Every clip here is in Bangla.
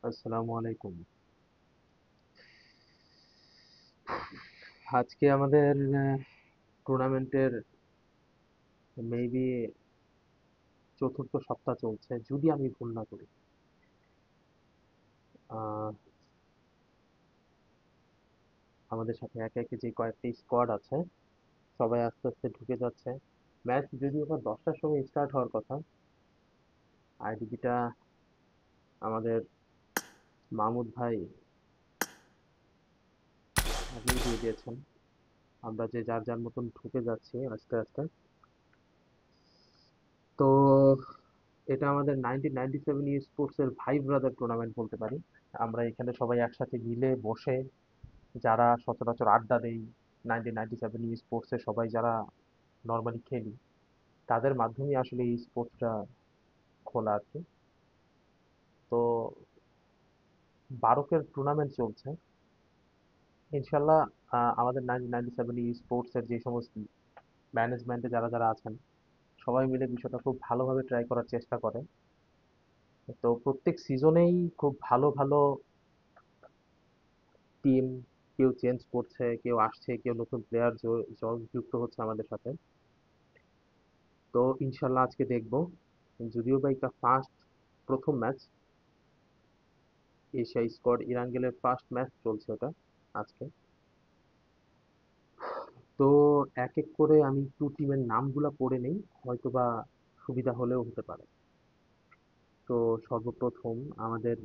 আসসালামু আলাইকুম। আজকে আমাদের টুর্নামেন্টের মেবি চতুর্থ সপ্তাহ চলছে, যদি আমি ভুল না করি। আহ, আমাদের সাথে একে একে যে কয়েকটি স্কোয়াড আছে, সবাই আস্তে আস্তে ঢুকে যাচ্ছে। ম্যাচ যদিও বা 10টার সময় স্টার্ট হওয়ার কথা। আইডিবিটা আমাদের মাহমুদ ভাই আগেই দিয়ে দিয়েছেন। আমরা যে যার যার মতন ঢুকে যাচ্ছি আস্তে আস্তে। তো এটা আমাদের 1997 স্পোর্টস এর ভাই ব্রাদার টুর্নামেন্ট বলতে পারি। আমরা এখানে সবাই একসাথে মিলে বসে, যারা সচরাচর আড্ডা দেই 1997 স্পোর্টসে, সবাই যারা নর্মালি খেলি, তাদের মাধ্যমে আসলে এই স্পোর্টসটা খোলা আর কি। তো 12 টুর্নামেন্ট চলছে ইনশাল্লাহ। আমাদের 1997 স্পোর্টস এর যে সমস্ত ম্যানেজমেন্টে যারা যারা আছেন, সবাই মিলে বিষয়টা খুব ভালোভাবে ট্রাই করার চেষ্টা করে। তো প্রত্যেক সিজনেই খুব ভালো ভালো টিম, কেউ চেঞ্জ করছে, কেউ আসছে, কেউ নতুন প্লেয়ার যুক্ত হচ্ছে আমাদের সাথে। তো ইনশাল্লাহ আজকে দেখবো, যদিও বা এটা প্রথম ম্যাচ। এশিয়া স্কোয়াড ইরাঙ্গেলের ফার্স্ট ম্যাচ চলছে ওটা আজকে। তো এক এক করে আমি একটু টিমের নামগুলা পড়ে নেই, হয়তোবা সুবিধা হলেও হতে পারে। তো সর্বপ্রথম আমাদের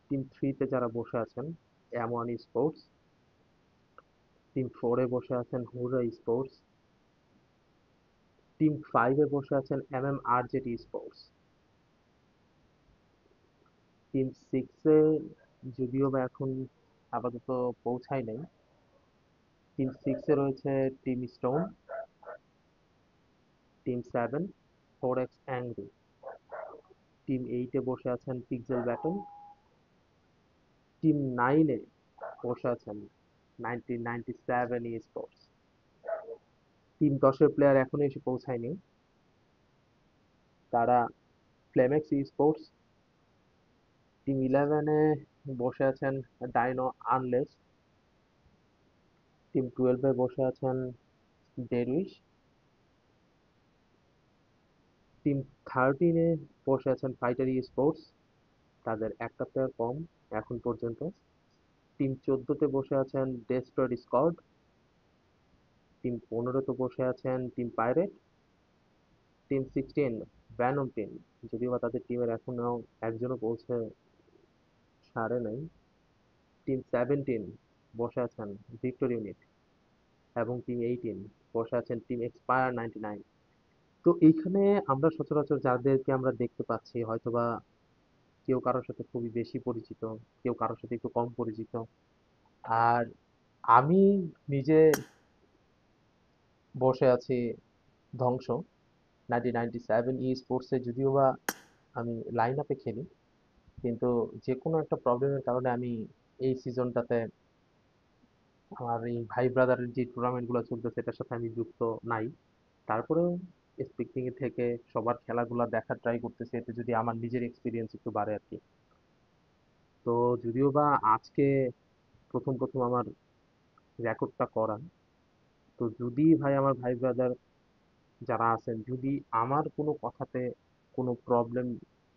টিম থ্রিতে যারা বসে আছেন, এম ওয়ান স্পোর্টস। টিম ফোরে বসে আছেন হুরা স্পোর্টস। টিম ফাইভে বসে আছেন M M R jetty sports. Team সিক্সে যদিও বা এখন আপাতত পৌঁছায় নাই। টিম সিক্সে রয়েছে team stone. Team seven four x angry. Team এইটে বসে আছেন পিক্সেল ব্যাটন। টিম নাইনে বসে আছেন 1997 স্পোর্টস। টিম 10-এর প্লেয়ার এখনো এসে পৌঁছায়নি, তারা ফ্লেমেক্স স্পোর্টস। টিম ইলেভেনে বসে আছেন ডাইনো আনলেস। টিম টুয়েলভে বসে আছেন ডেরউইশ। টিম থার্টিনে বসে আছেন ফাইটার স্পোর্টস, তাদের একটা প্লেয়ার কম এখন পর্যন্ত। টিম 14তে বসে আছেন ডেস্ট্রয়েড স্কোয়াড। টিম 15তে বসে আছেন team pirate. Team 16 Venom team, যদিও বা তাদের টিমের এখনো একজনও পৌঁছে সারে নাই। টিম 17 বসে আছেন ভিক্টর ইউনিট। এবং টিম 18 বসে আছেন টিম এক্সপায়ার 99। তো এইখানে আমরা সচরাচর যাদেরকে আমরা দেখতে পাচ্ছি, হয়তোবা কেউ কারোর সাথে খুবই বেশি পরিচিত, কেউ কারোর সাথে একটু কম পরিচিত। আর আমি নিজে বসে আছি ধ্বংস 1997 স্পোর্টসে, যদিও বা আমি লাইন আপে খেলি, কিন্তু যে কোনো একটা প্রবলেমের কারণে আমি এই সিজনটাতে আমার এই ভাই ব্রাদারের যে টুর্নামেন্ট গুলো চলতেছে এটার সাথে আমি যুক্ত নাই। তারপরেও স্পিকিং এ থেকে সবার খেলাগুলা দেখার ট্রাই করতেছি, এতে যদি আমার নিজের এক্সপিরিয়েন্স একটু বাড়ে আর কি। তো যদিও বা আজকে প্রথম প্রথম আমার রেকর্ডটা করা, তো যদি ভাই আমার ভাই ব্রাদার যারা আছেন, যদি আমার কোনো কথাতে কোনো প্রবলেম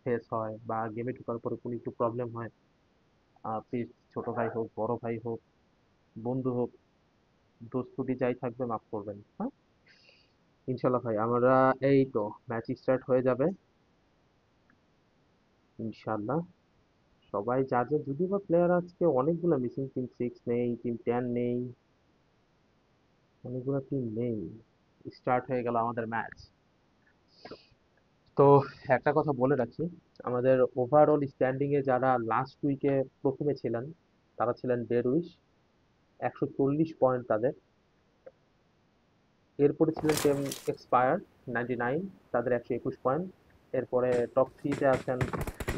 ফেস হয় বা গেমে ঢোকার পরে কোনো একটু প্রবলেম হয়, প্লিজ, ছোট ভাই হোক বড় ভাই হোক বন্ধু হোক, দোস্তুদি যাই থাকবে মাফ করবেন, হ্যাঁ। ইনশাল্লাহ ভাই, আমরা এই তো ম্যাচ স্টার্ট হয়ে যাবে ইনশাল্লাহ। সবাই যার যার, যদিও বা প্লেয়ার আজকে অনেকগুলো মিসিং, টিম সিক্স নেই, টিম 10 নেই, অনেকগুলো টিম নেই। স্টার্ট হয়ে গেল আমাদের ম্যাচ। তো একটা কথা বলে রাখি, আমাদের ওভারঅল স্ট্যান্ডিং এ যারা লাস্ট উইকে প্রথমে ছিলেন, তারা ছিলেন ডেরউইশ, 140 পয়েন্ট তাদের। এরপরে ছিলেন টিম এক্সপায়ার 99, তাদের 121 পয়েন্ট। এরপরে টপ থ্রিতে আছেন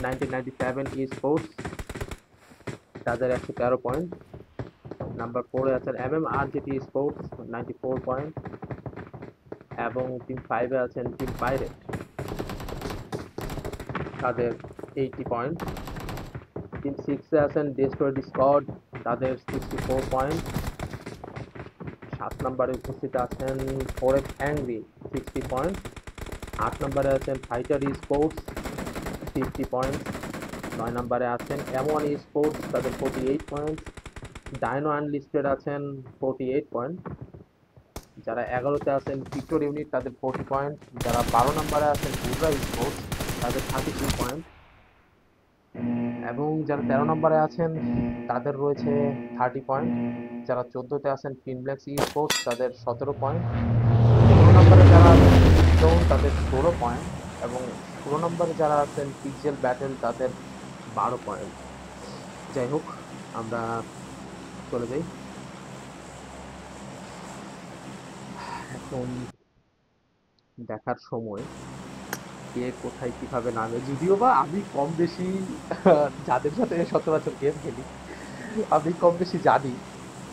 1997 স্পোর্টস, তাদের 113 পয়েন্ট। নাম্বার ফোরে আছেন M M R jetty sports, 94 point. এবং টিম ফাইভে আছেন টিম পাইরেট, তাদের 80 পয়েন্ট। টিম 6-এ আছেন ডেস্ট্রয়েড স্কোয়াড, তাদের 64 পয়েন্ট। 7 নম্বরে উপস্থিত আছেন ফরেক্স অ্যাংরি, 60 পয়েন্ট। 8 নম্বরে আছেন ফাইটার স্পোর্টস, 50 পয়েন্ট। 9 নম্বরে আছেন M1 স্পোর্টস, তাদের 48 পয়েন্ট। ডাইনো আনলিস্টেড আছেন 48 পয়েন্ট। যারা 11তে আছেন ভিক্টর ইউনিট, তাদের 40 পয়েন্ট। যারা 12 নম্বরে আছেন বুবরা স্পোর্টস, তাদের 32 পয়েন্ট। এবং যারা 13 নম্বরে আছেন তাদের রয়েছে 30 পয়েন্ট। যারা 14তে আছেন ফিনব্লেক্স স্পোর্টস, তাদের 17 পয়েন্ট। 15 নম্বরে যারা জোন, তাদের 16 পয়েন্ট। এবং 16 নম্বরে যারা আছেন পিক্সেল ব্যাটেল, তাদের 12 পয়েন্ট। যাই হোক, আমরা চলে যাই। এখন দেখার সময় কে কোথায় কিভাবে নামে, যদিও বা আমি কম বেশি যাদের সাথে সচরাচর গেম খেলি, আমি কম বেশি জানি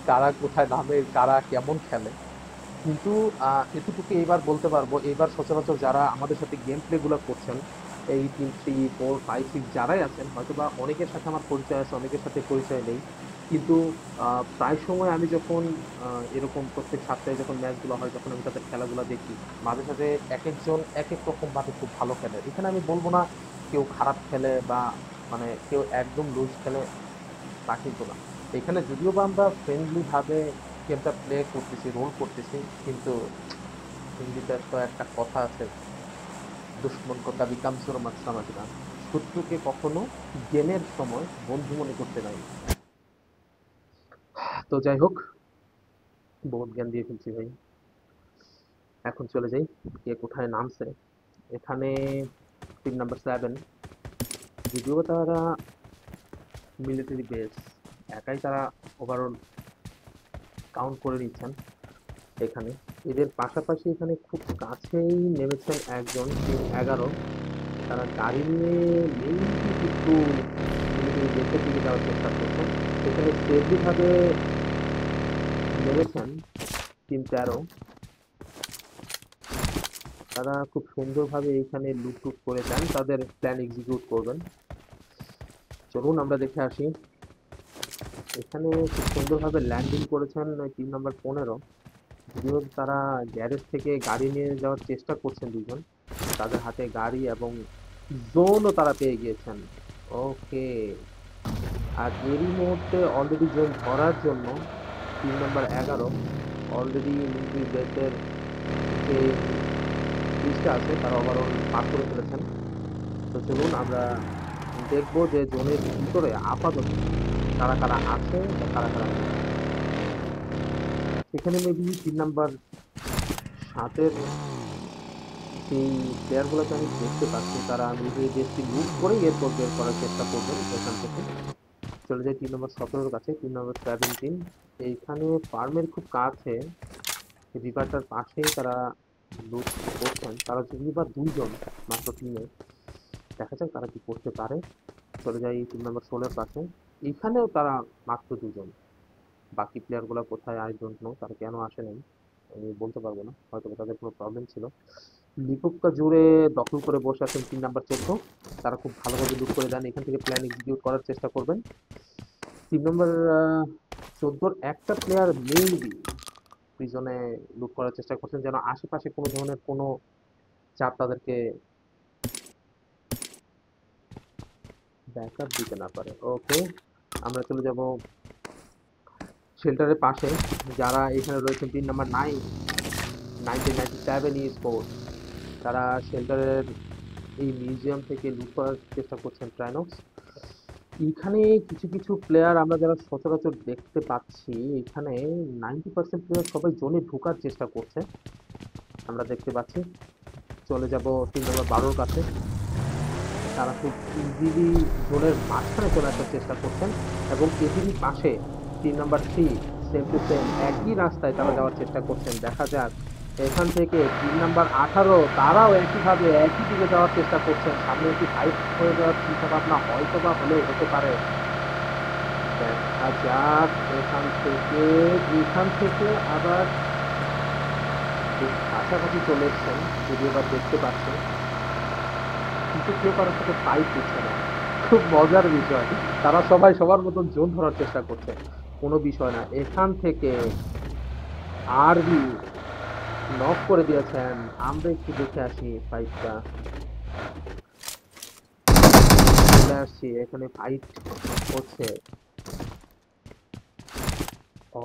কারা কোথায় নামে, কারা কেমন খেলে। কিন্তু এতটুকু এইবার বলতে পারবো, এইবার সচরাচর যারা আমাদের সাথে গেম প্লে গুলো করছেন, এই 2, 3, 4, 5, 6 যারাই আছেন, হয়তোবা অনেকের সাথে আমার পরিচয় আছে, অনেকের সাথে পরিচয় নেই। কিন্তু প্রায় সময় আমি যখন এরকম প্রত্যেক সপ্তাহে যখন ম্যাচগুলো হয়, যখন আমি তাদের খেলাগুলো দেখি, মাঝে সাঝে এক একজন এক এক রকম ভাবে খুব ভালো খেলে। এখানে আমি বলবো না কেউ খারাপ খেলে বা মানে কেউ একদম লুজ খেলে, তা কিন্তু না। এখানে যদিও বা আমরা ফ্রেন্ডলি ভাবে গেমটা প্লে করতেছি, রোল করতেছি, কিন্তু হিন্দিতে তো একটা কথা আছে, দুশ্মন কো কবি কামসুর মত সমঝনা। শত্রুকে কখনো গেমের সময় বন্ধু মনে করতে নাই। তো যাই হোক, বহুত জ্ঞান দিয়ে ফেলছি ভাই। এখন চলে যাই কে কোথায় নামছে। এখানে টিম নাম্বার 7, যদিও বা তারা মিলিটারি বেস একাই তারা ওভারঅল কাউন্ট করে নিচ্ছেন এখানে। এদের পাশাপাশি এখানে খুব কাছেই নেমেছেন একজন টিম 11, তারা গাড়ি নিয়ে মেইনলি একটু দেশের দিকে যাওয়ার চেষ্টা করছেন। এখানে সেফলি ভাবে নেমেছেন টিম 13, তারা খুব সুন্দরভাবে এইখানে লুটটুট করে দেন, তাদের প্ল্যান এক্সিকিউট করবেন। চলুন আমরা দেখে আসি। এখানে খুব সুন্দরভাবে ল্যান্ডিং করেছেন টিম নাম্বার 15, যদিও তারা গ্যারেজ থেকে গাড়ি নিয়ে যাওয়ার চেষ্টা করছেন দুজন। তাদের হাতে গাড়ি এবং জোনও তারা পেয়ে গিয়েছেন। ওকে, আর এরই মুহূর্তে অলরেডি জোন ধরার জন্য টিম নাম্বার 11 অলরেডি মিলিটারি বেসের যে লিস্টে আছে তারা ওভারঅল পার করে ফেলেছেন। তো চলুন আমরা দেখবো যে জোনের ভিতরে আপাতত কারা কারা আছে বা কারা কারা নেই। এখানে মেবি টিম নাম্বার 7-এর সেই প্লেয়ারগুলোকে আমি দেখতে পাচ্ছি, তারা নিজের দেশটি লুট করে এরপর বের করার চেষ্টা করবেন এখান থেকে। চলে যায় টিম নাম্বার 17-এর কাছে, টিম নাম্বার 17। এইখানে ফার্মের খুব কাছে, রিভারটার পাশেই তারা লুট করছেন। তারা যদিও বা দুইজন মাত্র টিমে, দেখা যাক তারা কি করতে পারে। চলে যায় টিম নাম্বার 16-এর কাছে, এইখানেও তারা মাত্র দুজন। বাকি প্লেয়ারগুলো কোথায় আই ডোন্ট নো, তারা কেন আসে নাই আমি বলতে পারবো না, হয়তো তাদের কোনো প্রবলেম ছিল। লিপুপকা জুড়ে দখল করে বসে আছেন টিম নাম্বার 14, তারা খুব ভালোভাবে লুট করে দেন, এখান থেকে প্ল্যান এক্সিকিউট করার চেষ্টা করবেন। টিম নাম্বার 14-র একটা প্লেয়ার মেইনলি প্রিজনে লুট করার চেষ্টা করছেন, যেন আশেপাশে কোনো ধরনের কোনো চাপ তাদেরকে ব্যাকআপ দিতে না পারে। ওকে, আমরা চলে যাব শেল্টারের পাশে। যারা এখানে রয়েছেন টিম নাম্বার 9, 1997 স্পোর্টস, তারা শেল্টারের এই মিউজিয়াম থেকে লুট করার চেষ্টা করছেন ট্রাইনক্স। এখানে কিছু কিছু প্লেয়ার আমরা যারা সচরাচর দেখতে পাচ্ছি, এখানে 90% প্লেয়ার সবাই জোনে ঢোকার চেষ্টা করছে আমরা দেখতে পাচ্ছি। চলে যাব টিম নাম্বার 12-র কাছে, তারা খুব ইজিলি জোনের মাঝখানে চলে আসার চেষ্টা করছেন। এবং এটিরই পাশে team number 3, same to same একই রাস্তায় তারা যাওয়ার চেষ্টা করছেন। দেখা যাক এখান থেকে টিম নাম্বার 18, তারাও একইভাবে একই দিকে যাওয়ার চেষ্টা করছেন। সামনে একটি ফাইট হয়ে যাওয়ার চিন্তা ভাবনা হয়তো বা হলেও হতে পারে। দেখা যাক এখান থেকে আবার খুব কাছাকাছি চলে এসছেন, যদিও বা দেখতে পাচ্ছেন, কিন্তু কেউ কারোর সাথে ফাইট দিচ্ছে না। খুব মজার বিষয়, তারা সবাই সবার মতন জোন ধরার চেষ্টা করছে, কোনো বিষয় না। এখান থেকে আরবি নক করে দিয়েছেন। আমরা একটু দেখে আসি ফাইটটা। চলে আসছি, এখানে ফাইট হচ্ছে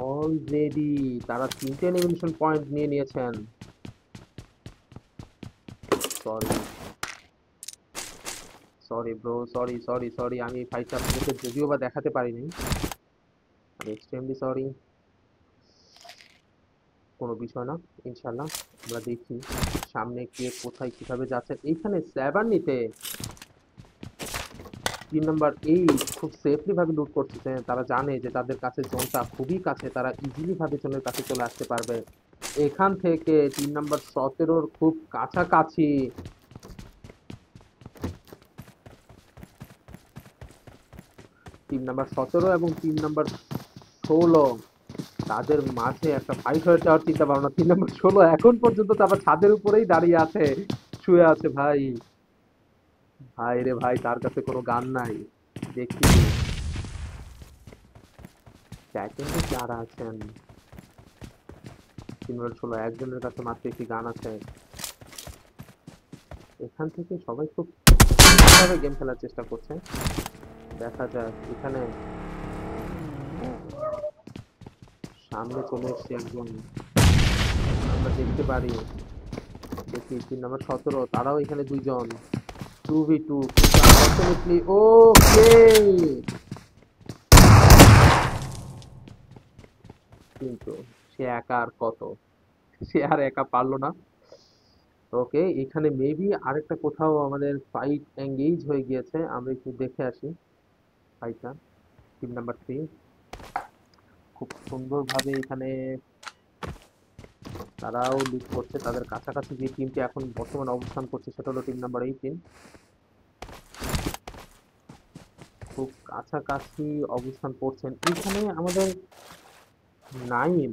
অলরেডি। তারা তিনটে এলিমিনেশন পয়েন্ট নিয়ে নিয়েছেন। Sorry, sorry bro, sorry sorry sorry, আমি ফাইটটা আপনাদেরকে যদিও বা দেখাতে পারিনি, আমি এক্সট্রিমলি সরি। কোনো বিষয় না, ইনশাল্লাহ আমরা দেখি সামনে কে কোথায় কিভাবে যাচ্ছে। এইখানে সেভেন নিতে 3 নাম্বার 8 খুব সেফলি ভাবে লুট করতেছে। তারা জানে যে তাদের কাছে জোনটা খুবই কাছে, তারা ইজিলি ভাবে জোনের কাছে চলে আসতে পারবে। এখান থেকে 3 নাম্বার 17 খুব কাছাকাছি। 3 নাম্বার 17 এবং 3 নাম্বার 16 তাদের মাঝে একটা ফাইট হয়ে যাওয়ার চিন্তা ভাবনা। 3 নাম্বার 16 এখন পর্যন্ত তো আবার ছাদের উপরেই দাঁড়িয়ে আছে, শুয়ে আছে ভাই। ভাই রে ভাই, তার কাছে কোনো গান নাই। দেখি সেকেন্ডে যারা আছেন, 3 নাম্বার 16 একজনের কাছে মাত্র একটি গান আছে। এখান থেকে সবাই খুব ভাবে গেম খেলার চেষ্টা করছে। দেখা যাক এখানে সামনে চলে এসছে একজন, আমরা দেখতে পারি। দেখি 3 নাম্বার 17 তারাও এখানে দুইজন, 2v2, কিন্তু আলটিমেটলি ওকে, কিন্তু সে একা আর কত, সে আর একা পারলো না। ওকে, এখানে মেবি আরেকটা কোথাও আমাদের ফাইট এঙ্গেজ হয়ে গিয়েছে, আমরা একটু দেখে আসি ফাইটটা। 3 নাম্বার 3 খুব সুন্দরভাবে এখানে তারাও লিড করছে। তাদের কাছাকাছি যে টিমটি এখন বর্তমানে অবস্থান করছে সেটা হলো 3 নাম্বার 18। খুব কাছাকাছি অবস্থান করছেন এখানে আমাদের নাইম।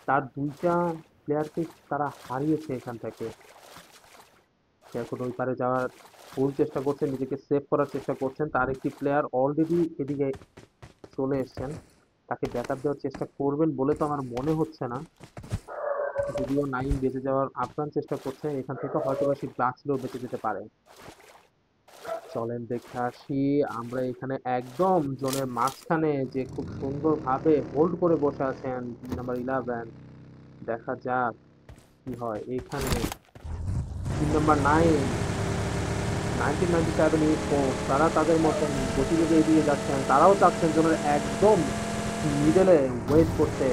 তার দুইটা প্লেয়ারকে তারা হারিয়েছে এখান থেকে। সে এখন ওই পারে যাওয়ার ফুল চেষ্টা করছেন, নিজেকে সেভ করার চেষ্টা করছেন। তার একটি প্লেয়ার অলরেডি এদিকে চলে এসেছেন, তাকে ব্যাকআপ দেওয়ার চেষ্টা করবেন বলে তো আমার মনে হচ্ছে না। যদিও নাইম বেঁচে যাওয়ার আপ্রাণ চেষ্টা করছে, এখান থেকে হয়তো বা সে বাঁচলেও বেঁচে যেতে পারে। চলেন দেখে আসি। আমরা এখানে একদম জোনের মাঝখানে যে খুব সুন্দরভাবে হোল্ড করে বসে আছেন 3 নাম্বার 11। দেখা যাক কি হয় এখানে। 3 নাম্বার 9, 1997 স্পোর্টস, তারা তাদের মতন গতিবেগে এগিয়ে যাচ্ছেন। তারাও চাচ্ছেন জোনের একদম মিডলে ওয়েট করতে।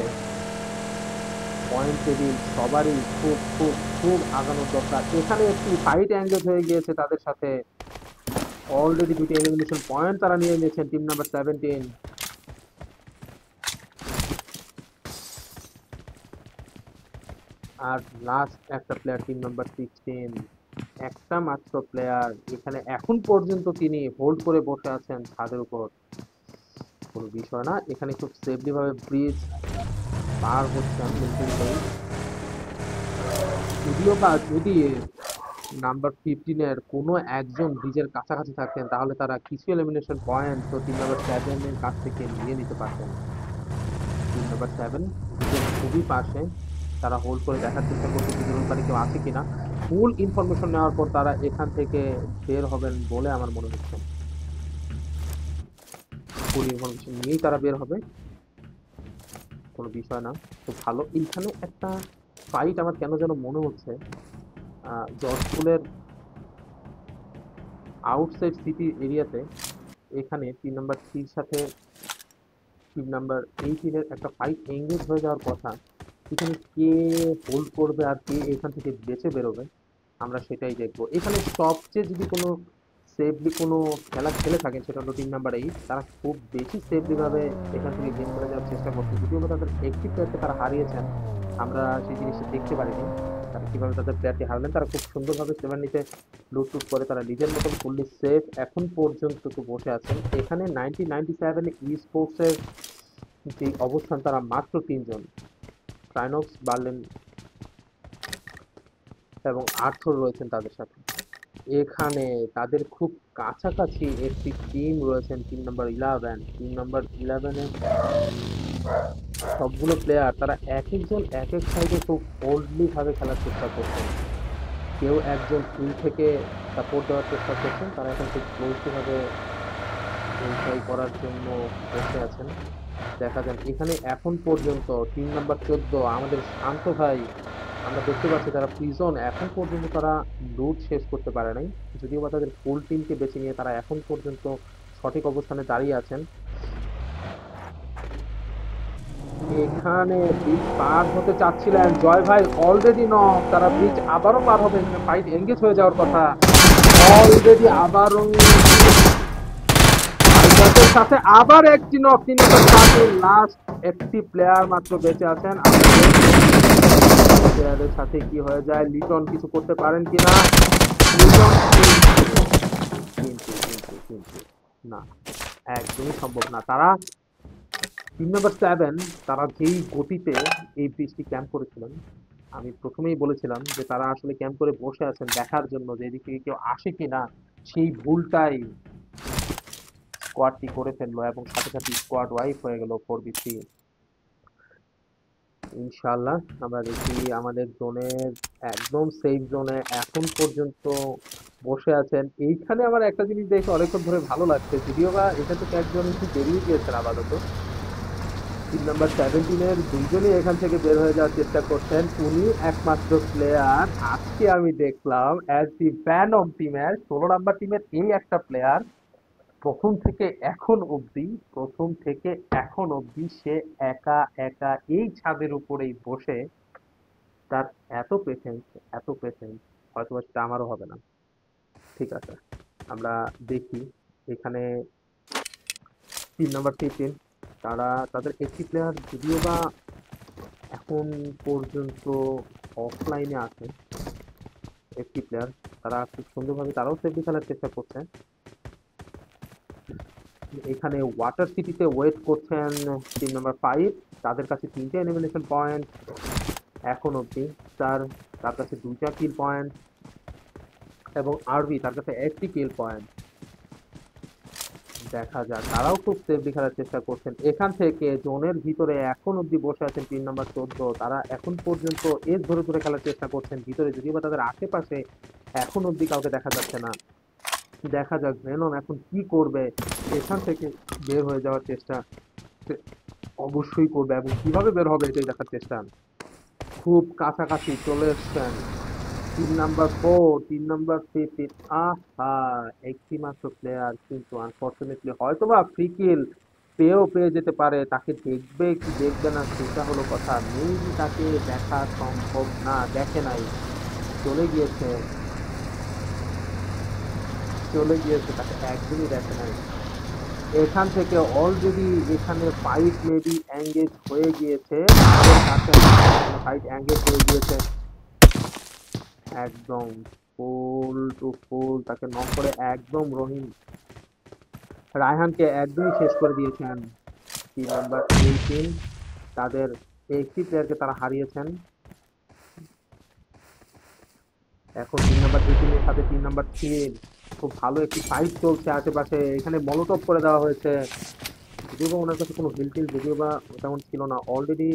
পয়েন্ট টেবিল সবারই খুব খুব খুব আগানোর দরকার। এখানে একটি ফাইট এঙ্গেজ হয়ে গিয়েছে তাদের সাথে। অলরেডি দুটি এলিমিনেশন পয়েন্ট তারা নিয়ে নিয়েছেন 3 নাম্বার 17। আর লাস্ট একটা প্লেয়ার 3 নাম্বার 16, একটা মাত্র প্লেয়ার এখানে এখন পর্যন্ত তিনি হোল্ড করে বসে আছেন ছাদের উপর। কোনো বিষয় না, এখানে খুব সেফলি ভাবে ব্রিজ পার হচ্ছে আমি কিন্তু। যদিও বা যদি নাম্বার 15 এর কোনো একজন ব্রিজের কাছাকাছি থাকতেন তাহলে তারা কিছু এলিমিনেশন পয়েন্ট তো 3 নাম্বার 7 এর কাছ থেকে নিয়ে নিতে পারতেন। 3 নাম্বার 7 ব্রিজের খুবই পাশে, তারা হোল্ড করে দেখার চেষ্টা করছে ব্রিজের ওই পারে কেউ আছে কিনা। ফুল ইনফরমেশন নেওয়ার পর তারা এখান থেকে বের হবেন বলে আমার মনে হচ্ছে। ফুল ইনফরমেশন নিয়েই তারা বের হবে, কোনো বিষয় না। খুব ভালো এইখানে একটা ফাইট আমার কেন যেন মনে হচ্ছে জর্জ স্কুলের আউটসাইড সিটি এরিয়াতে। এখানে 3 নাম্বার 3 সাথে 3 নাম্বার 18 একটা ফাইট এঙ্গেজ হয়ে যাওয়ার কথা। এখানে কে হোল্ড করবে আর কে এখান থেকে বেঁচে বেরোবে, আমরা সেটাই দেখবো। এখানে সবচেয়ে যদি কোনো সেফলি কোনো খেলা খেলে থাকেন সেটা হলো 3 নাম্বার 8। তারা খুব বেশি সেফলি ভাবে এখান থেকে গেম খেলে যাওয়ার চেষ্টা করছে। যদিও বা তাদের একটি প্লেয়ারকে তারা হারিয়েছেন, আমরা সেই জিনিসটা দেখতে পারিনি তারা কিভাবে তাদের প্লেয়ারকে হারালেন। তারা খুব সুন্দরভাবে সেভেন নিতে লুট করে তারা নিজের মতন ফুললি সেফ এখন পর্যন্ত তো বসে আছেন। এখানে 1997 ই স্পোর্টস এর যে অবস্থান, তারা মাত্র 3 জন, ট্রাইনক্স, বার্লিন এবং আর্থর রয়েছেন তাদের সাথে। এখানে তাদের খুব কাছাকাছি একটি টিম রয়েছেন, টিম নাম্বার 11 সবগুলো প্লেয়ার তারা এক একজন এক এক সাইডে খুব বোল্ডলি ভাবে খেলার চেষ্টা করছেন। কেউ একজন ফিল্ড থেকে সাপোর্ট দেওয়ার চেষ্টা করছেন, তারা এখন খুব ক্লোজলি ভাবে ভেরিফাই করার জন্য বসে আছেন। দেখা যাক এখানে এখন পর্যন্ত টিম নাম্বার 14 আমাদের শান্ত ভাই, আমরা দেখতে পাচ্ছি তারা প্রিজন এখন পর্যন্ত তারা লুট শেষ করতে পারে নাই। যদিও বা তাদের ফুল টিমকে বেছে নিয়ে তারা এখন পর্যন্ত সঠিক অবস্থানে দাঁড়িয়ে আছেন। এখানে ব্রিজ পার হতে চাচ্ছিলেন জয় ভাই, অলরেডি নক, তারা ব্রিজ আবারও পার হবে, এখানে ফাইট এঙ্গেজ হয়ে যাওয়ার কথা। অলরেডি আবারও ফাইটারদের সাথে আবার একটি নক, তিনি লাস্ট একটি প্লেয়ার মাত্র বেঁচে আছেন। প্লেয়ারের সাথে কি হয়ে যায়, লিটন কিছু করতে পারেন কিনা? লিটন কিন্তু না, একদমই সম্ভব না। তারা টিম নাম্বার 7 তারা যেই গতিতে এই ব্রিজটি ক্যাম্প করেছিলেন, আমি প্রথমেই বলেছিলাম যে তারা আসলে ক্যাম্প করে বসে আছেন দেখার জন্য যে এদিক থেকে কেউ আসে কিনা। সেই ভুলটাই স্কোয়াডটি করে ফেললো এবং সাথে সাথে স্কোয়াড ওয়াইপ হয়ে গেল 4v3। ইনশাআল্লাহ আমরা দেখি আমাদের জোনের একদম সেফ জোনে এখন পর্যন্ত বসে আছেন। এইখানে আমার একটা জিনিস দেখে অনেকক্ষণ ধরে ভালো লাগছে, যদিও বা এটা থেকে একজন একটু বেরিয়ে গিয়েছেন আপাতত। টিম নাম্বার 17 দুইজনই এখান থেকে বের হয়ে যাওয়ার চেষ্টা করছেন, উনি একমাত্র প্লেয়ার আজকে আমি দেখলাম অ্যাজ দি ভ্যানম টিমের 16 নাম্বার টিমের এই একটা প্লেয়ার প্রথম থেকে এখন অবধি সে একা একা এই ছাদের উপরেই বসে তার এত পেশেন্স হয়তো সেটা আমারও হবে না। ঠিক আছে, আমরা দেখি এখানে টিম নাম্বার 15 তারা তাদের একটি প্লেয়ার যদিও বা এখন পর্যন্ত অফলাইনে আছে, একটি প্লেয়ার তারা খুব সুন্দরভাবে তারাও সেফটি খেলার চেষ্টা করছে। এখানে ওয়াটার সিটিতে ওয়েট করছেন টিম নাম্বার 5, তাদের কাছে 3টে এলিমিনেশন পয়েন্ট এখন অবধি। তার তার কাছে 2টা কিল পয়েন্ট এবং আরবি তার কাছে একটি কিল পয়েন্ট। দেখা যাক, তারাও খুব সেফলি খেলার চেষ্টা করছেন। এখান থেকে জোনের ভিতরে এখন অব্দি বসে আছেন টিম নাম্বার 14, তারা এখন পর্যন্ত এজ ধরে ধরে খেলার চেষ্টা করছেন ভিতরে, যদিও বা তাদের আশেপাশে এখন অব্দি কাউকে দেখা যাচ্ছে না। দেখা যাক ভেনম এখন কি করবে, এখান থেকে বের হয়ে যাওয়ার চেষ্টা সে অবশ্যই করবে এবং কিভাবে বের হবে এটাই দেখার চেষ্টা। খুব কাছাকাছি চলে এসছেন টিম নাম্বার 15। আহা, একটি মাত্র প্লেয়ার, কিন্তু আনফরচুনেটলি হয়তোবা ফ্রি কিল পেয়ে যেতে পারে। তাকে দেখবে কি দেখবে না সেটা হলো কথা, মেবি তাকে দেখা সম্ভব না, দেখে নাই, চলে গিয়েছে তাকে একদমই দেখে নাই। এখান থেকে অলরেডি এখানে ফাইট মেবি এঙ্গেজ হয়ে গিয়েছে, তাদের কাছে ফাইট এঙ্গেজ হয়ে গিয়েছে একদম ফুল টু ফুল, তাকে নক করে একদম রায়হানকে একদমই শেষ করে দিয়েছেন টিম নাম্বার 18। তাদের একটি প্লেয়ারকে তারা হারিয়েছেন। এখন টিম নাম্বার 18 এর সাথে টিম নাম্বার 3 খুব ভালো একটি ফাইট চলছে আশেপাশে। এখানে মলোটপ করে দেওয়া হয়েছে, যদিও বা ওনার কাছে কোনো হিল টিল যদিও বা তেমন ছিল না, অলরেডি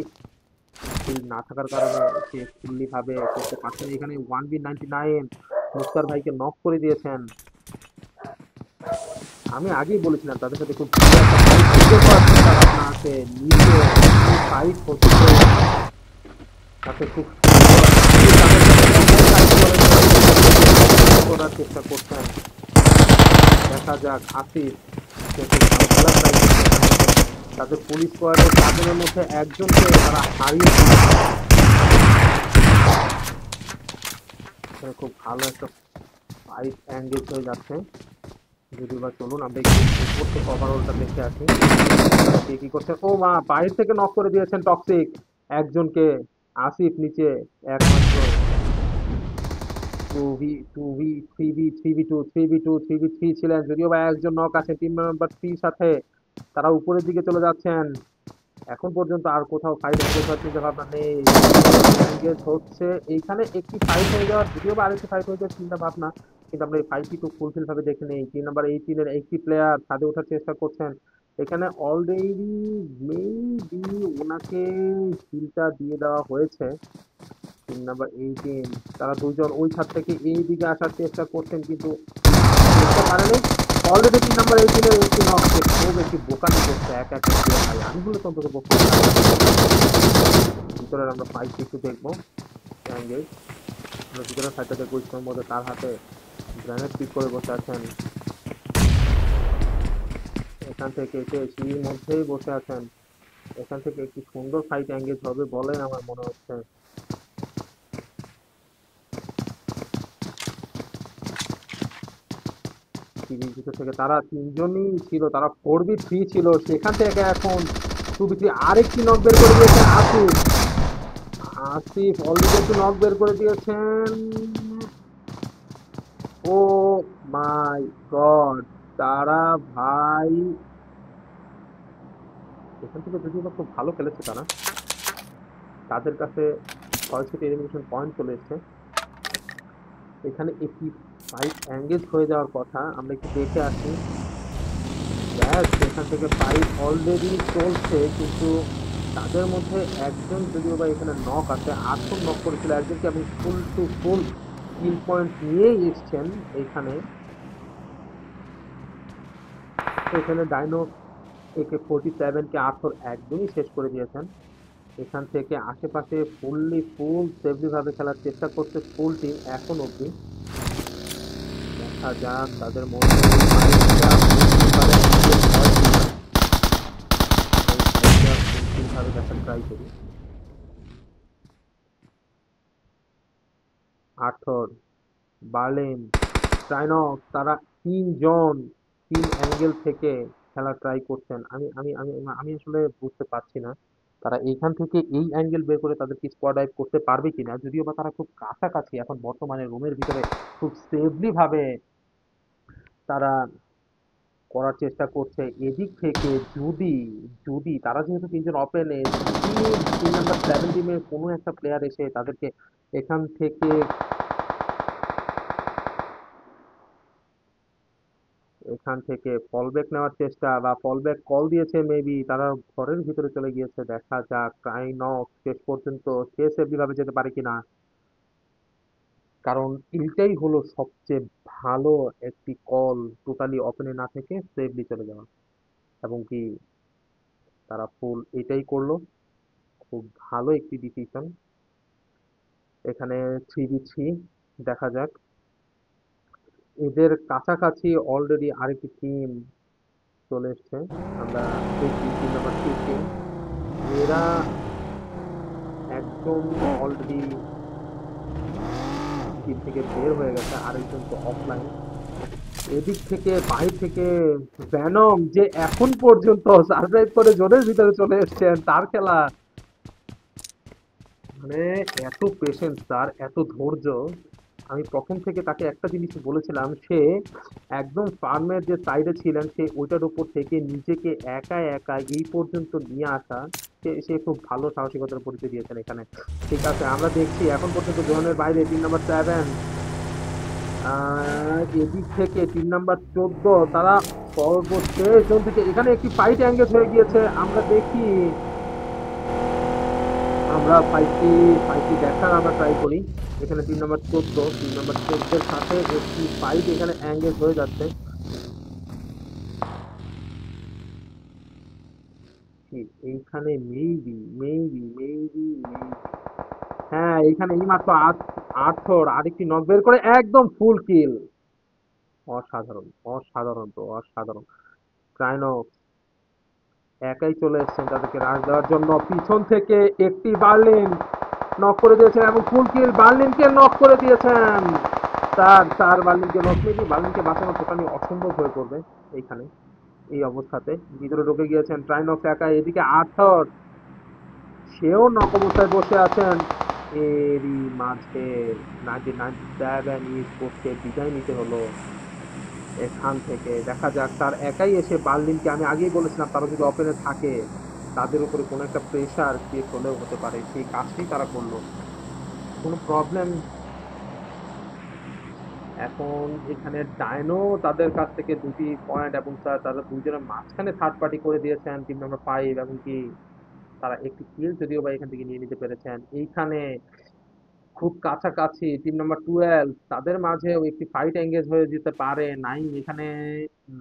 হিল না থাকার কারণে সে ফুললি ভাবে করতে পারছেন। এখানে 1v99 মুস্তার ভাইকে নক করে দিয়েছেন। আমি আগেই বলেছিলাম তাদের সাথে খুব ভালো একটা ফাইট দিতে পারার চিন্তা ভাবনা আছে, নিজে ফাইট হচ্ছে, তাতে খুব করার চেষ্টা করছেন। দেখা যাক আসিফ, সে খুব ভালো খেলার ট্রাই করছেন। তাদের পুলিশ স্কোয়াডের 4 জনের মধ্যে একজনকে তারা হারিয়ে খুব ভালো একটা ফাইট এঙ্গেজ হয়ে যাচ্ছে। যদিও বা চলুন আমরা একটু উপর থেকে ওভারঅলটা দেখে আসি কে কি করছে। ও মা, বাইরে থেকে নক করে দিয়েছেন টক্সিক একজনকে। আসিফ নিচে একমাত্র 2v3 ছিলেন, যদিও বা একজন নক আছে টিম নাম্বার 3 সাথে, তারা উপরের দিকে চলে যাচ্ছেন। এখন পর্যন্ত আর কোথাও ফাইট এঙ্গেজ হওয়ার চিন্তা ভাবনা নেই। এঙ্গেজ হচ্ছে এইখানে, একটি ফাইট হয়ে যাওয়ার, যদিও বা আরেকটি ফাইট হয়ে যাওয়ার চিন্তা ভাবনা, কিন্তু আমরা এই ফাইটটি খুব ফুলফিল ভাবে দেখে নেই। 3 নাম্বার 18-এর একটি প্লেয়ার ছাদে ওঠার চেষ্টা করছেন। এখানে অলরেডি মেবি ওনাকে কিলটা দিয়ে দেওয়া হয়েছে। 3 নাম্বার 18, তারা দুইজন ওই ছাদ থেকে এই দিকে আসার চেষ্টা করছেন, কিন্তু করতে পারেনি। অলরেডি 3 নাম্বার 18-এর একটি নককে খুব একটি বোকামি করছে এক এক দিয়ে ভাই, আমি বলে তো অন্তত পক্ষে ভিতরের আমরা ফাইট একটু দেখবো। অ্যাঙ্গেল, আমরা ভিতরের ফাইটটা দেখবো। ইসলামের মধ্যে তার হাতে গ্রেনেড পিক করে বসে আছেন। এখান থেকে এসে সিঁড়ির মধ্যেই বসে আছেন। এখান থেকে একটি সুন্দর ফাইট অ্যাঙ্গেজ হবে বলে আমার মনে হচ্ছে। সিঁড়ির ভিতর থেকে তারা তিনজনই ছিল, তারা 4v3 ছিল, সেখান থেকে এখন 2v3। আরেকটি নক বের করে দিয়েছেন আসিফ। আসিফ অলরেডি একটি নক বের করে দিয়েছেন। ও মাই গড, তারা ভাই এখান থেকে যদিও বা খুব ভালো খেলেছে তারা, তাদের কাছে 6টি এলিমিনেশন পয়েন্ট চলে এসেছে। এখানে একটি ফাইট এঙ্গেজ হয়ে যাওয়ার কথা, আমরা একটু দেখে আসি। ব্যাস, এখান থেকে ফাইট অলরেডি চলছে, কিন্তু তাদের মধ্যে একজন যদিও বা এখানে নক আছে, 8জন নক করেছিল একজনকে, এবং ফুল টু ফুল কিল পয়েন্ট নিয়েই এসছেন এখানে। এখানে ডাইনো AK-47 কে 8 একদমই শেষ করে দিয়েছেন। এখান থেকে আশেপাশে ফুল সেফলি ভাবে খেলার চেষ্টা করছে ফুল টিম এখন অব্দি। দেখা যাক তাদের মধ্যে এই ফাইটটা ফুলফিল ভাবে এঙ্গেজ হয় কিনা। এই ফাইটটা ফুলফিল ভাবে দেখার ট্রাই করি। আর্থর, বার্লিন, ট্রাইনক্স, তারা তিনজন তিন অ্যাঙ্গেল থেকে খেলা ট্রাই করছেন। আমি আমি আমি আমি আসলে বুঝতে পারছি না তারা এইখান থেকে এই অ্যাঙ্গেল বের করে তাদের কি স্কোয়াড ডাইভ করতে পারবে কিনা, যদিও বা তারা খুব কাছাকাছি এখন বর্তমানে রুমের ভিতরে খুব সেফলি ভাবে তারা করার চেষ্টা করছে। এদিক থেকে যদি যদি তারা যেহেতু তিনজন ওপেনে, যদি 3 নাম্বার 7 টিমের কোনো একটা প্লেয়ার এসে তাদেরকে এখান থেকে এখান থেকে ফল ব্যাক নেওয়ার চেষ্টা, বা ফল ব্যাক কল দিয়েছে মেবি, তারা ঘরের ভিতরে চলে গিয়েছে। দেখা যাক ট্রাইনক্স শেষ পর্যন্ত সে সেফলি ভাবে যেতে পারে কিনা, কারণ এইটাই হলো সবচেয়ে ভালো একটি কল, টোটালি ওপেনে না থেকে সেফলি চলে যাওয়া। এবং কি তারা ফুল এটাই করলো, খুব ভালো একটি ডিসিশন। এখানে 3v3, দেখা যাক। এদের কাছাকাছি অলরেডি আরেকটি টিম চলে এসছে, আমরা দেখি 3 নাম্বার 15। এরা একজন অলরেডি টিম থেকে বের হয়ে গেছে, আরেকজন তো অফলাইন। এদিক থেকে বাইরে থেকে ভ্যানম, যে এখন পর্যন্ত সার্ভাইভ করে জোনের ভিতরে চলে এসেছেন, তার খেলা মানে এত পেশেন্স, তার এত ধৈর্য। আমি প্রথম থেকে তাকে একটা জিনিস বলেছিলাম, সে একদম ফার্মের যে সাইডে ছিলেন, সে ওইটার উপর থেকে নিজেকে একা একা এই পর্যন্ত নিয়ে আসা, সে খুব ভালো সাহসিকতার পরিচয় দিয়েছেন এখানে। ঠিক আছে, আমরা দেখছি এখন পর্যন্ত জোনের বাইরে 3 নাম্বার 7, এদিক থেকে 3 নাম্বার 14, তারা সর্বশেষ জোন থেকে এখানে একটি ফাইট এঙ্গেজ হয়ে গিয়েছে। আমরা দেখি, আমরা ফাইটটি ফাইটটি দেখার আমরা ট্রাই করি। এখানে 3 নাম্বার 14 সাথে একটি ফাইট এখানে এঙ্গেজ হয়ে যাচ্ছে। এইখানে মেবি হ্যাঁ, এইখানে এইমাত্র আর্থর আরেকটি নক বের করে একদম ফুল কিল। অসাধারণ, অসাধারণ তো অসাধারণ। ট্রাইনো একাই চলে এসেছেন তাদেরকে রাশ দেওয়ার জন্য। পিছন থেকে একটি বার্লিন নক করে দিয়েছেন, এবং ফুল কিল, বার্লিনকে নক করে দিয়েছেন। তার বার্লিনকে নক, মেবি বার্লিনকে বাঁচানো টোটালি অসম্ভব হয়ে পড়বে এইখানে। এই অবস্থাতে ভিতরে ঢুকে গিয়েছেন ট্রাইনক্স একা। এদিকে আর্থার, সেও নক অবস্থায় বসে আছেন। এরই মাঝে 1997 স্পোর্টসকে বিদায় নিতে হলো এখান থেকে। দেখা যাক, তার একাই এসে বার্লিনকে, আমি আগেই বলেছিলাম তারা যদি ওপেনে থাকে তাদের উপরে কোনো একটা প্রেশার ক্রিয়েট হলেও হতে পারে, সেই কাজটি তারা করলো। কোনো প্রবলেম এখন এখানে ডায়নো তাদের কাছ থেকে 2টি পয়েন্ট, এবং তারা দুইজনের মাঝখানে থার্ড পার্টি করে দিয়েছেন টিম নাম্বার 5, এমনকি তারা একটি কিল যদিও বা এখান থেকে নিয়ে নিতে পেরেছেন। এইখানে খুব কাছাকাছি টিম নাম্বার 12, তাদের মাঝেও একটি ফাইট এঙ্গেজ হয়ে যেতে পারে। নাইম এখানে,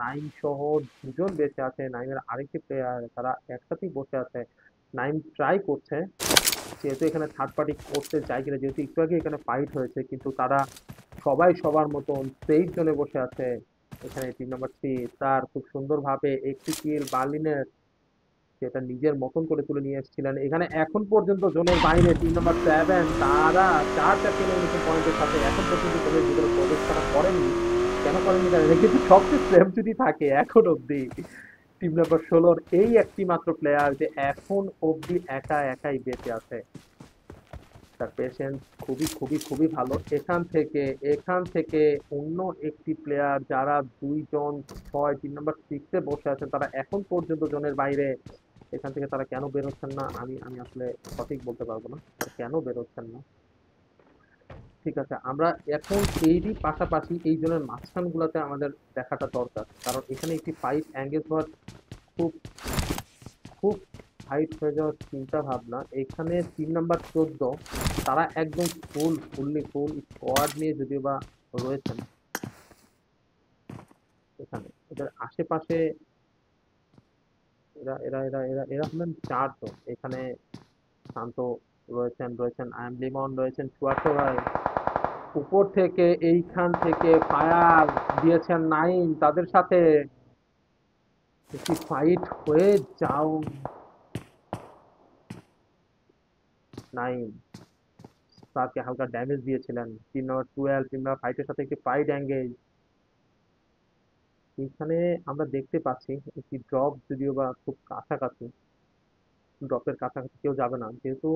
নাইম সহ দুজন বেঁচে আছে, নাইমের আরেকটি প্লেয়ার, তারা একসাথেই বসে আছে। নাইম ট্রাই করছে যেহেতু এখানে থার্ড পার্টি করতে চাই কিনা, যেহেতু একটু আগে এখানে ফাইট হয়েছে, কিন্তু তারা সবাই সবার মতন সেফ জোনে বসে আছে। এখানে টিম নাম্বার 3 তার খুব সুন্দরভাবে একটি কিল বার্লিনের সেটা নিজের মতন করে তুলে নিয়ে এসেছিলেন। এখানে এখন পর্যন্ত জোনের বাইরে টিম নাম্বার 7, তারা 4টা কিলোমিটার পয়েন্টের সাথে এখন পর্যন্ত জোনের ভিতরে প্রবেশ তারা করেননি। কেন করেননি জানি না, কিন্তু সবচেয়ে সেফ যদি থাকে এখন অব্দি টিম নাম্বার 16 এই একটি মাত্র প্লেয়ার যে এখন অব্দি একা একাই বেঁচে আছে। তার পেশেন্স খুবই খুবই খুবই ভালো। এখান থেকে অন্য একটি প্লেয়ার যারা 2 জন 6 টিম নাম্বার 6 এ বসে আছেন, তারা এখন পর্যন্ত জোনের বাইরে। এখান থেকে তারা কেন বের হচ্ছেন না, আমি আমি আসলে সঠিক বলতে পারবো না তারা কেন বের হচ্ছেন না। ঠিক আছে, আমরা এখন এরই পাশাপাশি এই জনের মাঝখান গুলাতে আমাদের দেখাটা দরকার, কারণ এখানে একটি ফাইট এঙ্গেজ হওয়ার খুব খুব হাইট হয়ে যাওয়ার চিন্তা ভাবনা। এখানে টিম নাম্বার 14 তারা একদম ফুল স্কোয়াড নিয়ে যদিও বা রয়েছেন। এখানে এদের আশেপাশে এরা এরা এরা এরা এরা হলেন 4 জন। এখানে শান্ত রয়েছেন আই এম লিমন রয়েছেন, চুয়াটো ভাই উপর থেকে এইখান থেকে ফায়ার দিয়েছেন নাইম, তাদের সাথে একটি ফাইট হয়ে যাও। নাইম তাকে হালকা ড্যামেজ দিয়েছিলেন। টিম নাম্বার 12 টিম নাম্বার 5 এর সাথে একটি ফাইট এঙ্গেজ। এখানে আমরা দেখতে পাচ্ছি একটি ড্রপ যদিও বা খুব কাছাকাছি, ড্রপের কাছাকাছি কেউ যাবে না, যেহেতু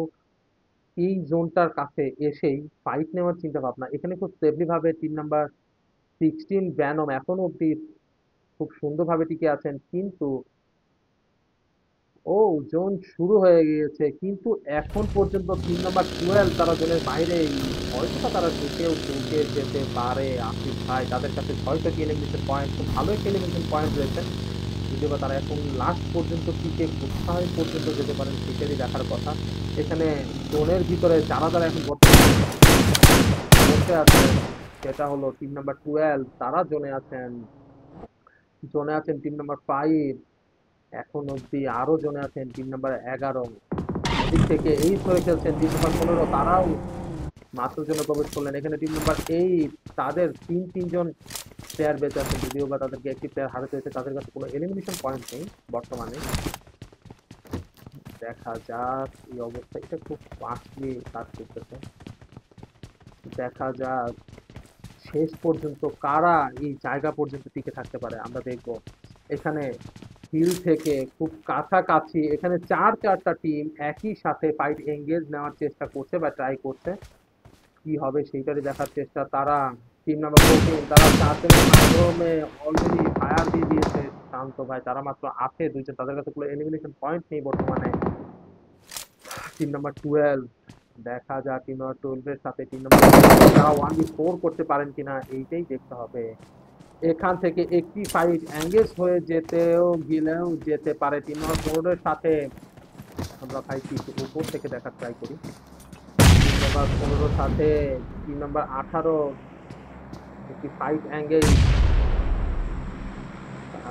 এই জোনটার কাছে এসেই ফাইট নেওয়ার চিন্তা ভাবনা। এখানে খুব সেফলি ভাবে টিম নাম্বার 16 ব্যানম এখনো অব্দি খুব সুন্দরভাবে টিকে আছেন, কিন্তু ও জোন শুরু হয়ে গিয়েছে, কিন্তু এখন পর্যন্ত টিম নাম্বার 12 তারা জোনের বাইরে। হয়তো তারা ঢুকে যেতে পারে। আসিফ ভাই তাদের কাছে 6টি এলিমিনেশন পয়েন্ট, খুব ভালো একটি এলিমিনেশন পয়েন্ট রয়েছে, যদিও বা তারা এখন লাস্ট পর্যন্ত টিকে কোথায় পর্যন্ত যেতে পারেন সেটারই দেখার কথা। এখানে জোনের ভিতরে যারা যারা এখন বর্তমানে বসে আছেন সেটা হলো টিম নাম্বার 12, তারা জোনে আছেন টিম নাম্বার 5, এখন অব্দি আরো জনে আছেন টিম নাম্বার 11। এদিক থেকে এই ধরে খেলছেন টিম নাম্বার 15, তারাও মাত্র জন্য প্রবেশ করলেন। এখানে টিম নাম্বার 8 তাদের তিনজন প্লেয়ার বেঁচে আছেন, যদিও বা তাদেরকে একটি প্লেয়ার হারাতে হয়েছে, তাদের কাছে কোনো এলিমিনেশন পয়েন্ট নেই বর্তমানে। দেখা যাক এই অবস্থা, এটা খুব ফাস্টলি কাজ করতেছে। দেখা যাক শেষ পর্যন্ত কারা এই জায়গা পর্যন্ত টিকে থাকতে পারে, আমরা দেখব। এখানে হিল থেকে খুব কাছাকাছি এখানে 4টা টিম একই সাথে ফাইট এঙ্গেজ নেওয়ার চেষ্টা করছে বা ট্রাই করছে, কি হবে সেইটারই দেখার চেষ্টা। তারা টিম নাম্বার 14 তারা 4জনের মাধ্যমে অলরেডি ফায়ার দিয়ে দিয়েছে শান্ত ভাই, তারা মাত্র আছে 2জন, তাদের কাছে কোনো এলিমিনেশন পয়েন্ট নেই বর্তমানে। টিম নাম্বার 12, দেখা যাক টিম নাম্বার 12 এর সাথে টিম নাম্বার তারা 1v4 করতে পারেন কিনা এইটাই দেখতে হবে। এখান থেকে একটি ফাইট এঙ্গেজ হয়ে গেলেও যেতে পারে টিম নাম্বার 15 এর সাথে। আমরা ফাইটটি একটু উপর থেকে দেখার ট্রাই করি। টিম নাম্বার 15 সাথে টিম নাম্বার 18 একটি ফাইট এঙ্গেজ,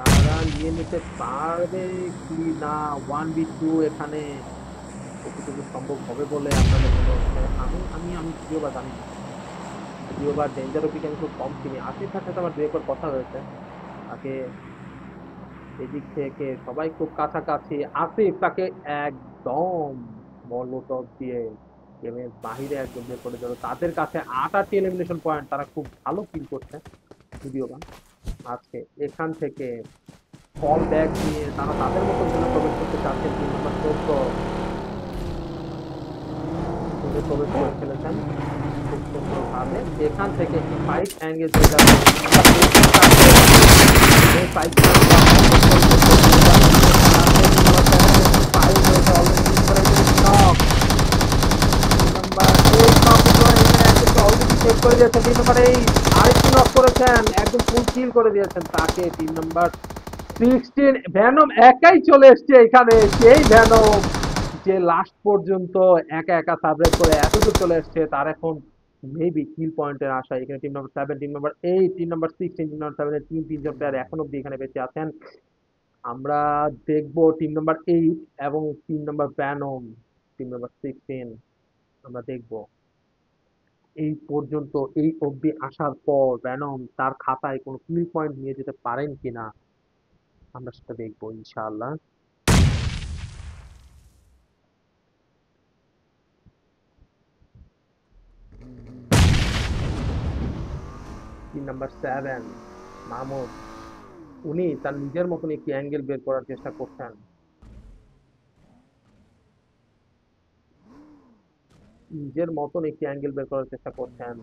তারা নিয়ে নিতে পারবে কি না 1v2 এখানে কতটুকু সম্ভব হবে বলে আপনাদের মনে হচ্ছে। আমি আমি আমি যদিও বা জানি না, যদিও বা ডেঞ্জারও পিকে আমি খুব কম চিনি। আসিফ সাথে তো আমার 2 একবার কথা হয়েছে, তাকে এদিক থেকে সবাই খুব কাছাকাছি। আসিফ তাকে একদম মলটক দিয়ে গেমের বাহিরে একদম বের করে দিল। তাদের কাছে 8টি এলিমিনেশন পয়েন্ট, তারা খুব ভালো ফিল করছে যদিও বা আজকে। এখান থেকে ফল ব্যাক নিয়ে তারা তাদের মতো জন্য প্রবেশ করতে চাচ্ছেন। টিম নাম্বার 14 প্রবেশ করে ফেলেছেন খুব সুন্দরভাবে। এখান থেকে ফাইট এঙ্গেজ হয়ে যাবে। এই ফাইট সেভ করে দিয়েছেন টিম নাম্বার 8, আরেকটি নক করেছেন, একদম ফুল কিল করে দিয়েছেন তাকে টিম নাম্বার 16। ভ্যানম একাই চলে এসছে এখানে, সেই ভ্যানম যে লাস্ট পর্যন্ত একা একা সার্ভাইভ করে এতদূর চলে এসছে, তার এখন মেবি কিল পয়েন্টের আশা। এখানে team number 7, team number 8, team number 16, team number 7 এর তিনজন প্লেয়ার এখন অব্দি এখানে বেঁচে আছেন। আমরা দেখবো টিম নাম্বার 8 এবং team number Venom, team number 16 আমরা দেখবো এই পর্যন্ত, এই অবধি আসার পর ভ্যানম তার খাতায় কোনো কিল পয়েন্ট নিয়ে যেতে পারেন কিনা, আমরা সেটা দেখবো ইনশাআল্লাহ। টিম নাম্বার 7 মাহমুদ, উনি তার নিজের মতন একটি অ্যাঙ্গেল বের করার চেষ্টা করছেন, নিজের মতন একটি অ্যাঙ্গেল বের করার চেষ্টা করছেন।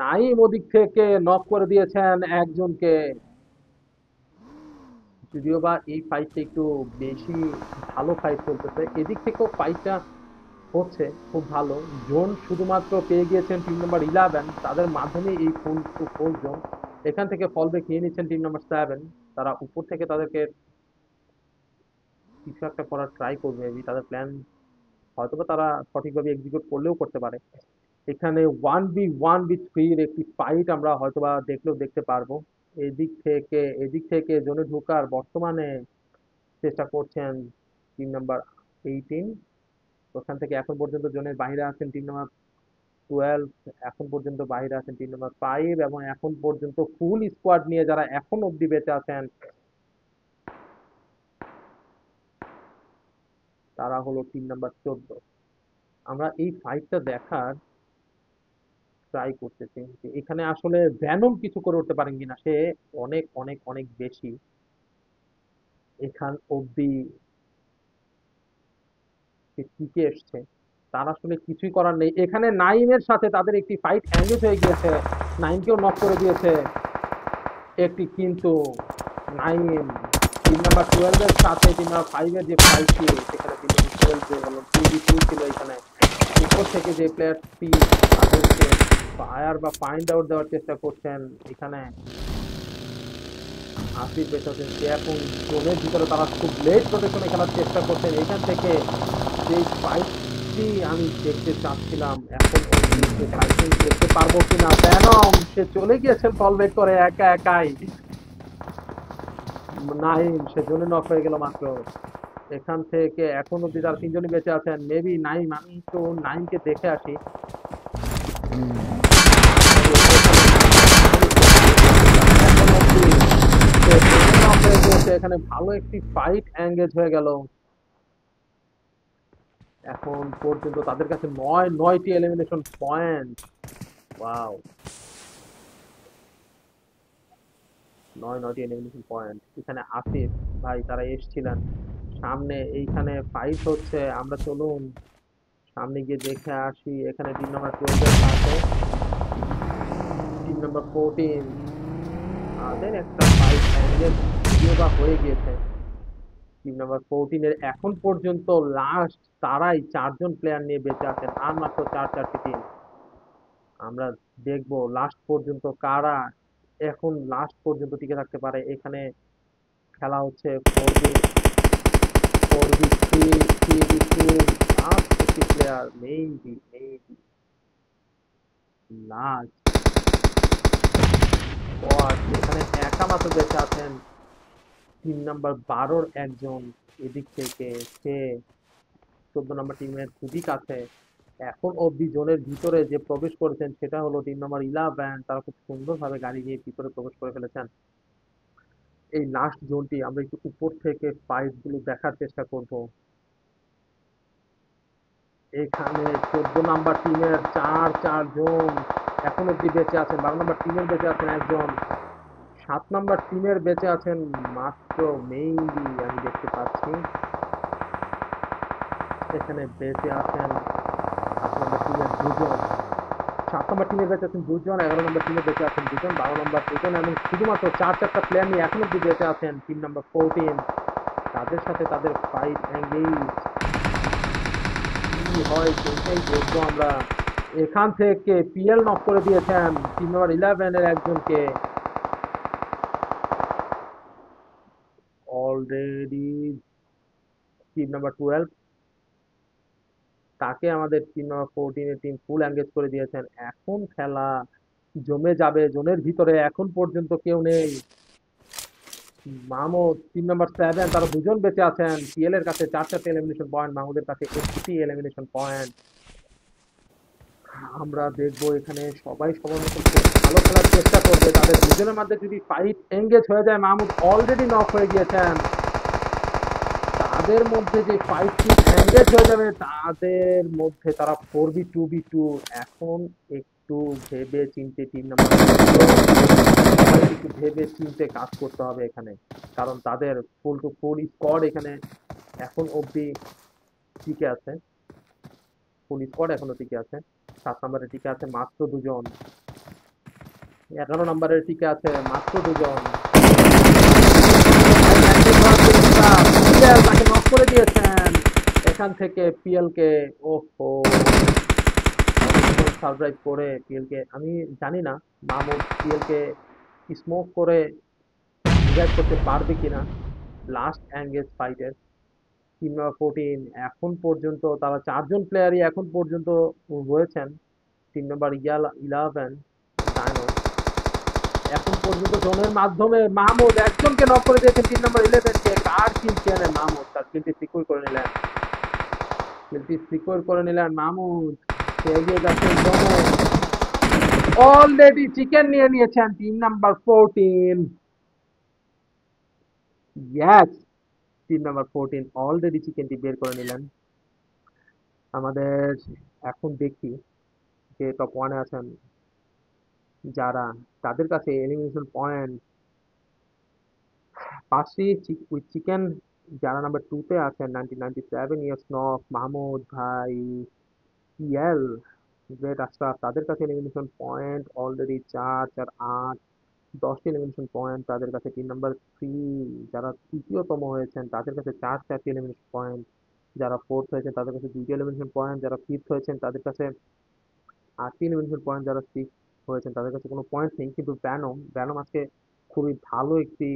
নাইম ওদিক থেকে নক করে দিয়েছেন একজনকে, যদিও বা এই ফাইটটা একটু বেশি ভালো ফাইট চলতেছে, এদিক থেকেও ফাইটটা হচ্ছে খুব ভালো। জোন শুধুমাত্র পেয়ে গিয়েছেন টিম নাম্বার 11, তাদের মাধ্যমে এই ফুল টু ফুল জোন। এখান থেকে ফল ব্যাক নিয়ে নিচ্ছেন টিম নাম্বার 7, তারা উপর থেকে তাদেরকে কিছু একটা করার ট্রাই করবে, মেবি তাদের প্ল্যান হয়তোবা তারা সঠিকভাবে এক্সিকিউট করলেও করতে পারে। এখানে 1v1v3 একটি ফাইট আমরা হয়তোবা দেখলেও দেখতে পারবো। এদিক থেকে জোনে ঢোকার বর্তমানে চেষ্টা করছেন টিম নাম্বার 18, ওখান থেকে এখন পর্যন্ত জোনের বাইরে আছেন টিম নাম্বার 12, এখন পর্যন্ত বাইরে আছেন টিম নাম্বার 5, এবং এখন পর্যন্ত ফুল স্কোয়াড নিয়ে যারা এখন অব্দি বেঁচে আছেন তারা হলো টিম নাম্বার 14। আমরা এই ফাইটটা দেখার ট্রাই করতেছি যে এখানে আসলে ভ্যানম কিছু করে উঠতে পারেন কিনা। সে অনেক অনেক অনেক বেশি এখান অব্দি সে টিকে এসছে, তার আসলে কিছুই করার নেই। এখানে নাইমের সাথে তাদের একটি ফাইট এঙ্গেজ হয়ে গিয়েছে, নাইমকেও নক করে দিয়েছে একটি, কিন্তু নাইম টিম নাম্বার 12 এর সাথে টিম নাম্বার 5 এর যে ফাইটটি, সেখানে টিম নাম্বার 12 যে হলো 2v2 ছিল, এখানে উপর থেকে যে প্লেয়ারটি তাদেরকে ফায়ার বা ফাইন্ড আউট দেওয়ার চেষ্টা করছেন, এখানে আসিফ বেঁচে আছেন, সে এখন জোনের ভিতরে তারা খুব লেট প্রোটেকশনে খেলার চেষ্টা করছেন। এখান থেকে যে ফাইটটি আমি দেখতে চাচ্ছিলাম, এখন অবধি সে ফাইটিং দেখতে পারবো কিনা। ভ্যানম সে চলে গিয়েছেন ফল ব্যাক করে একা একাই, নাইম সে জোনে নক হয়ে গেল মাত্র। এখান থেকে এখন অব্দি তার তিনজনই বেঁচে আছেন, মেবি নাইম, আমি একটু নাইমকে দেখে আসি। এখন অব্দি সে জোনে নক হয়ে গিয়েছে, এখানে ভালো একটি ফাইট এঙ্গেজ হয়ে গেল। এখন পর্যন্ত তাদের কাছে নয়টি এলিমিনেশন পয়েন্ট। ওয়াও, নয়টি এলিমিনেশন পয়েন্ট। এখানে আসিফ ভাই তারা এসছিলেন সামনে, এইখানে ফাইট হচ্ছে, আমরা চলুন সামনে গিয়ে দেখে আসি। এখানে টিম নাম্বার 12 এর সাথে টিম নাম্বার 14, তাদের একটা ফাইট এঙ্গেজ যদিও বা হয়ে গিয়েছে। টিম নাম্বার 14 এর এখন পর্যন্ত লাস্ট তারাই 4জন প্লেয়ার নিয়ে বেঁচে আছেন, আর মাত্র 4টি টিম। আমরা দেখবো লাস্ট পর্যন্ত কারা এখন লাস্ট পর্যন্ত টিকে থাকতে পারে। এখানে খেলা হচ্ছে 4v3, 3v2, লাস্ট একটি প্লেয়ার মেবি লাস্ট স্কোয়াড, এখানে একা মাত্র বেঁচে আছেন টিম নাম্বার 12-র একজন। এদিক থেকে সে 14 নম্বর টিমের খুবই কাছে। এখন অব্দি জোনের ভিতরে যে প্রবেশ করেছেন সেটা হলো টিম নাম্বার 11, তারা খুব সুন্দরভাবে গাড়ি নিয়ে ভিতরে প্রবেশ করে ফেলেছেন। এই লাস্ট জোনটি আমরা একটু উপর থেকে ফাইট গুলো দেখার চেষ্টা করব। এখানে 14 নাম্বার টিমের চারজন এখন অব্দি বেঁচে আছেন, 12 নাম্বার টিমের বেঁচে আছেন একজন, 7 নাম্বার টিমের বেঁচে আছেন মাত্র মেইনলি আমি দেখতে পাচ্ছি। এখানে বেঁচে আছেন 7 নাম্বার টিমের দুজন, 7 নম্বর টিমে বেঁচে আছেন দুজন, 11 নম্বর টিমে বেঁচে আছেন দুজন, 12 নম্বর দুজন, এবং শুধুমাত্র চারটা প্লেয়ার নিয়ে এখন অব্দি বেঁচে আছেন টিম নাম্বার 14। তাদের সাথে তাদের ফাইট এঙ্গেজ কি হয় সেটাই দেখবো আমরা। এখান থেকে পিএল নক করে দিয়েছেন টিম নাম্বার 11 এর একজনকে। অলরেডি টিম নাম্বার 12, তাকে আমাদের টিম নাম্বার 14 এর টিম ফুল এঙ্গেজ করে দিয়েছেন। এখন খেলা জমে যাবে, জোনের ভিতরে এখন পর্যন্ত কেউ নেই। মাহমুদ টিম নাম্বার 7, তারা দুজন বেঁচে আছেন। পিএল এর কাছে 4টি এলিমিনেশন পয়েন্ট, মাহমুদের কাছে 1টি এলিমিনেশন পয়েন্ট। আমরা দেখবো এখানে সবাই সবার মতো খুব ভালো খেলার চেষ্টা করবে। তাদের দুজনের মধ্যে যদি ফাইট এঙ্গেজ হয়ে যায়, মাহমুদ অলরেডি নক হয়ে গিয়েছেন। তাদের মধ্যে যে ফাইটটি এঙ্গেজ হয়ে যাবে, তাদের মধ্যে তারা 4v2v2। এখন একটু ভেবে চিন্তে টিম নাম্বার সবাইকে একটু ভেবে চিন্তে কাজ করতে হবে এখানে, কারণ তাদের ফুল টু ফুল স্কোয়াড এখানে এখন অবধি টিকে আছে। ফুল স্কোয়াড এখনো টিকে আছে। 7 নম্বরে টিকে আছে মাত্র দুজন, 11 নম্বরের টিকে আছে মাত্র দুজন। তাকে নক করে দিয়েছেন। এখান থেকে পিএল কে, ওহো, সারপ্রাইজ করে পিএল কে, আমি জানি না মাহমুদ পিএল কে স্মোক করে রিভাইভ করতে পারবে কিনা লাস্ট এঙ্গেজ ফাইটের। টিম নাম্বার 14 এখন পর্যন্ত তারা 4জন প্লেয়ারই এখন পর্যন্ত রয়েছেন। টিম নাম্বার 11 ডায়নো এখন পর্যন্ত জোনের মাধ্যমে মাহমুদ একজনকে নক করে দিয়েছেন। টিম নাম্বার 11 কে কার কিল চেনে মাহমুদ, তার কিলটি সিকিউর করে নিলেন। কিলটি সিকিউর করে নিলেন মাহমুদ। সে এগিয়ে যাচ্ছেন জোনে। অলরেডি চিকেন নিয়ে নিয়েছেন team number 14। Yes, team number 14 already চিকেনটি বের করে নিলেন। আমাদের এখন দেখি যে টপ ওয়ানে আছেন যারা, তাদের কাছে এলিমিনেশন পয়েন্ট 5টি উইথ চিকেন। যারা নাম্বার 2 তে আছেন 1997 ইয়ার্স নফ, মাহমুদ ভাই, পিএল, গ্রেট আশরাফ, তাদের কাছে এলিমিনেশন পয়েন্ট অলরেডি 4, 4, 8, 10টি এলিমিনেশন পয়েন্ট তাদের কাছে। টিম নাম্বার 3 যারা তৃতীয়তম হয়েছেন তাদের কাছে 4টি এলিমিনেশন পয়েন্ট। যারা ফোর্থ হয়েছেন তাদের কাছে 2টি এলিমিনেশন পয়েন্ট। যারা ফিফথ হয়েছেন তাদের কাছে 8টি এলিমিনেশন পয়েন্ট। যারা সিক্স হয়েছেন তাদের কাছে কোনো পয়েন্ট নেই। কিন্তু ব্যানম ব্যানম আজকে খুবই ভালো একটি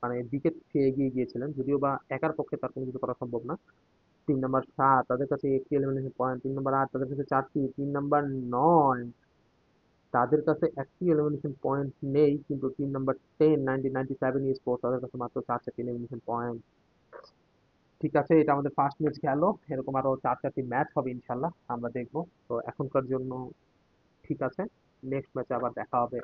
মানে উইকেট খেয়ে এগিয়ে গিয়েছিলেন, যদিও বা একার পক্ষে তার কোনো কিছু করা সম্ভব না। টিম নাম্বার 7 তাদের কাছে 1টি এলিমিনেশন পয়েন্ট। টিম নাম্বার 8 তাদের কাছে 4টি। টিম নাম্বার 9 তাদের কাছে 1টি এলিমিনেশন পয়েন্ট নেই, কিন্তু টিম নাম্বার 10 1997 ই স্পোর্টস তাদের কাছে মাত্র 4টি এলিমিনেশন পয়েন্ট। ঠিক আছে, এটা আমাদের ফার্স্ট ম্যাচ গেল। এরকম আরো 4-4টি ম্যাচ হবে ইনশাল্লাহ, আমরা দেখবো। তো এখনকার জন্য ঠিক আছে, নেক্সট ম্যাচে আবার দেখা হবে।